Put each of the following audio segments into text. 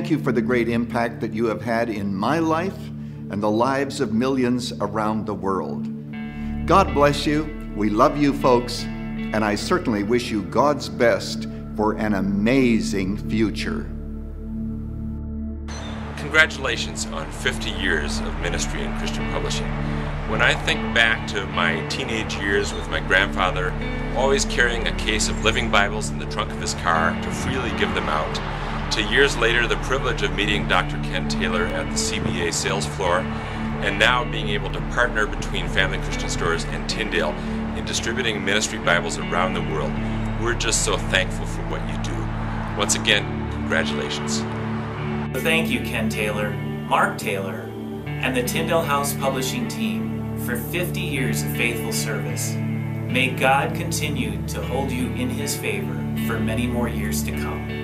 thank you for the great impact that you have had in my life and the lives of millions around the world. God bless you. We love you folks, and I certainly wish you God's best for an amazing future. Congratulations on 50 years of ministry in Christian publishing. When I think back to my teenage years with my grandfather, always carrying a case of living Bibles in the trunk of his car to freely give them out, to years later the privilege of meeting Dr. Ken Taylor at the CBA sales floor, and now being able to partner between Family Christian Stores and Tyndale in distributing ministry Bibles around the world, we're just so thankful for what you do. Once again, congratulations. Thank you, Ken Taylor, Mark Taylor, and the Tyndale House Publishing team for 50 years of faithful service. May God continue to hold you in His favor for many more years to come.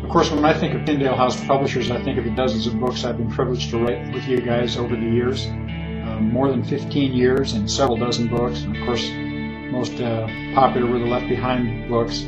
Of course, when I think of Tyndale House Publishers, I think of the dozens of books I've been privileged to write with you guys over the years. More than 15 years and several dozen books. And of course, most popular were the Left Behind books.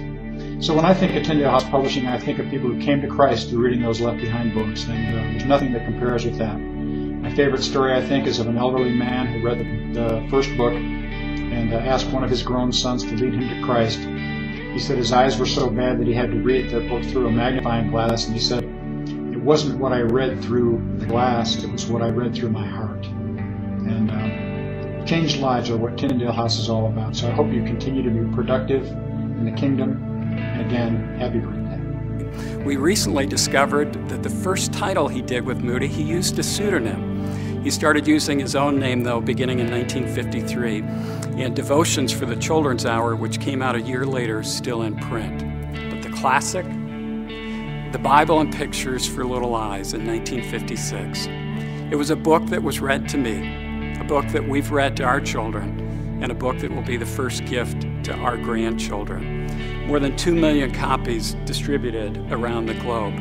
So when I think of Tyndale House Publishing, I think of people who came to Christ through reading those Left Behind books, and there's nothing that compares with that. My favorite story, I think, is of an elderly man who read the first book and asked one of his grown sons to lead him to Christ. He said his eyes were so bad that he had to read the book through a magnifying glass, and he said, it wasn't what I read through the glass, it was what I read through my heart. And changed lives are what Tyndale House is all about. So I hope you continue to be productive in the kingdom. And again, happy birthday. We recently discovered that the first title he did with Moody, he used a pseudonym. He started using his own name, though, beginning in 1953, and Devotions for the Children's Hour, which came out a year later, still in print. But the classic, The Bible and Pictures for Little Eyes in 1956. It was a book that was read to me, a book that we've read to our children, and a book that will be the first gift to our grandchildren. More than 2 million copies distributed around the globe.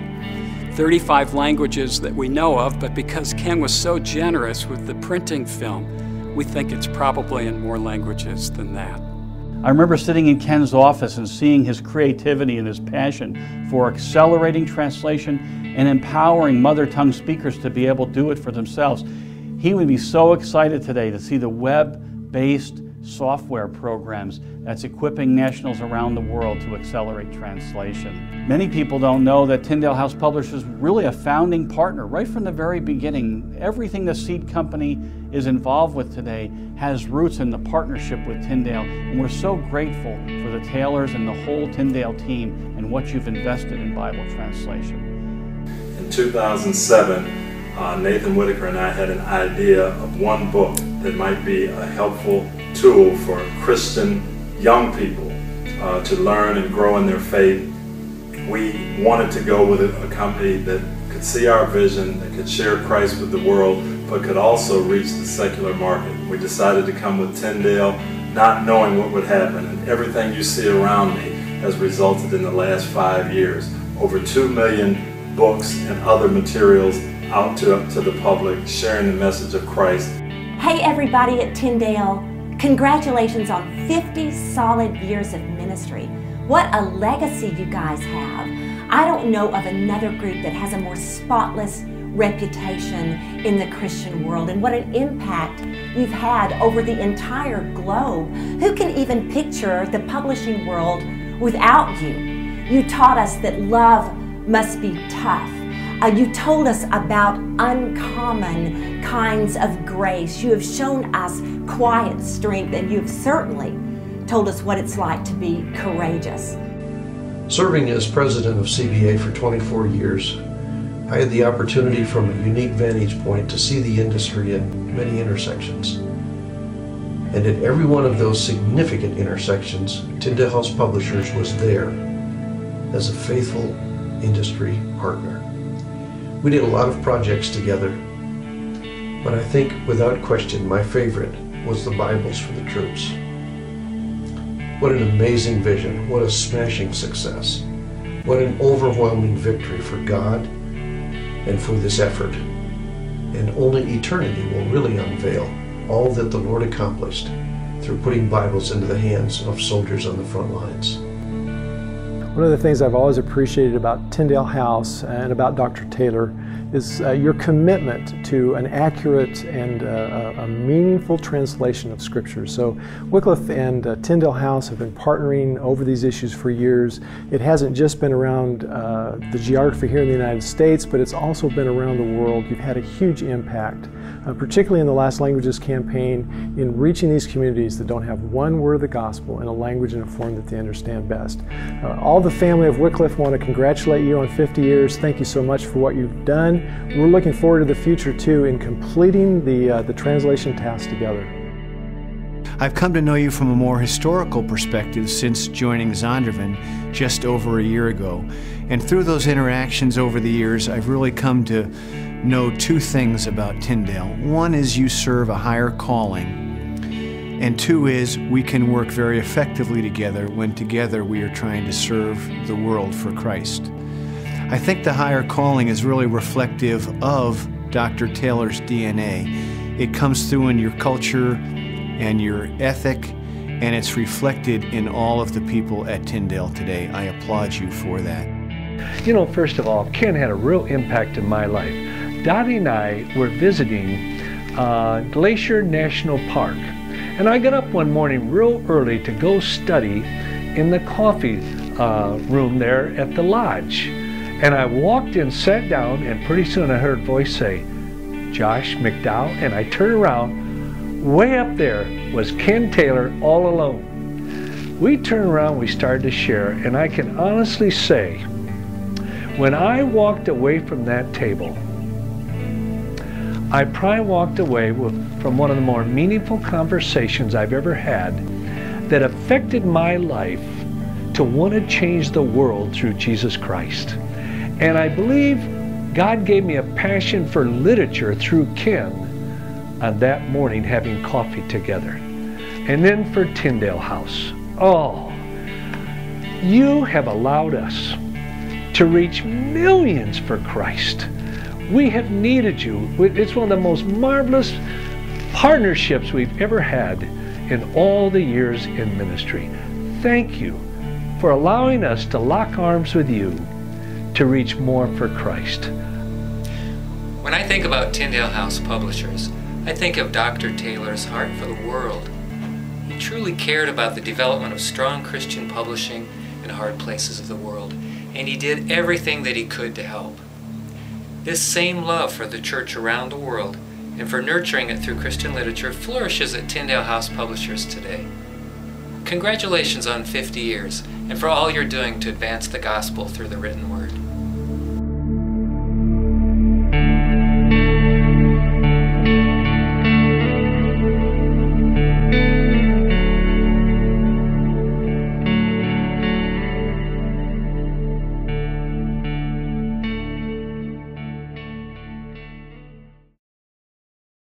35 languages that we know of, but because Ken was so generous with the printing film, we think it's probably in more languages than that. I remember sitting in Ken's office and seeing his creativity and his passion for accelerating translation and empowering mother tongue speakers to be able to do it for themselves. He would be so excited today to see the web-based software programs that's equipping nationals around the world to accelerate translation. Many people don't know that Tyndale House Publishers is really a founding partner right from the very beginning. Everything the Seed Company is involved with today has roots in the partnership with Tyndale, and we're so grateful for the Taylors and the whole Tyndale team and what you've invested in Bible translation. In 2007, Nathan Whitaker and I had an idea of one book that might be a helpful tool for Christian young people to learn and grow in their faith. We wanted to go with a company that could see our vision, that could share Christ with the world, but could also reach the secular market. We decided to come with Tyndale, not knowing what would happen, and everything you see around me has resulted in the last 5 years. Over 2 million books and other materials out to the public, sharing the message of Christ. Hey everybody at Tyndale, congratulations on 50 solid years of ministry. What a legacy you guys have. I don't know of another group that has a more spotless reputation in the Christian world, and what an impact you've had over the entire globe. Who can even picture the publishing world without you? You taught us that love must be tough. You told us about uncommon kinds of grace. You have shown us quiet strength, and you have certainly told us what it's like to be courageous. Serving as president of CBA for 24 years, I had the opportunity from a unique vantage point to see the industry in many intersections. And at every one of those significant intersections, Tyndale House Publishers was there as a faithful industry partner. We did a lot of projects together, but I think without question my favorite was the Bibles for the Troops. What an amazing vision, what a smashing success, what an overwhelming victory for God and for this effort. And only eternity will really unveil all that the Lord accomplished through putting Bibles into the hands of soldiers on the front lines. One of the things I've always appreciated about Tyndale House and about Dr. Taylor is your commitment to an accurate and a meaningful translation of Scripture. So Wycliffe and Tyndale House have been partnering over these issues for years. It hasn't just been around the geography here in the United States, but it's also been around the world. You've had a huge impact, particularly in the Last Languages campaign, in reaching these communities that don't have one word of the gospel in a language and a form that they understand best. All the family of Wycliffe want to congratulate you on 50 years. Thank you so much for what you've done. We're looking forward to the future too in completing the translation task together. I've come to know you from a more historical perspective since joining Zondervan just over a year ago. And through those interactions over the years, I've really come to know two things about Tyndale. One is you serve a higher calling, and two is we can work very effectively together when together we are trying to serve the world for Christ. I think the higher calling is really reflective of Dr. Taylor's DNA. It comes through in your culture and your ethic, and it's reflected in all of the people at Tyndale today. I applaud you for that. You know, first of all, Ken had a real impact in my life. Dottie and I were visiting Glacier National Park, and I got up one morning real early to go study in the coffee room there at the lodge. And I walked in, sat down, and pretty soon I heard a voice say, "Josh McDowell," and I turned around. Way up there was Ken Taylor all alone. We turned around, we started to share, and I can honestly say, when I walked away from that table, I probably walked away from one of the more meaningful conversations I've ever had that affected my life to want to change the world through Jesus Christ. And I believe God gave me a passion for literature through Ken on that morning having coffee together. And then for Tyndale House. Oh, you have allowed us to reach millions for Christ. We have needed you. It's one of the most marvelous partnerships we've ever had in all the years in ministry. Thank you for allowing us to lock arms with you to reach more for Christ. When I think about Tyndale House Publishers, I think of Dr. Taylor's heart for the world. He truly cared about the development of strong Christian publishing in hard places of the world, and he did everything that he could to help. This same love for the church around the world and for nurturing it through Christian literature flourishes at Tyndale House Publishers today. Congratulations on 50 years and for all you're doing to advance the gospel through the written word.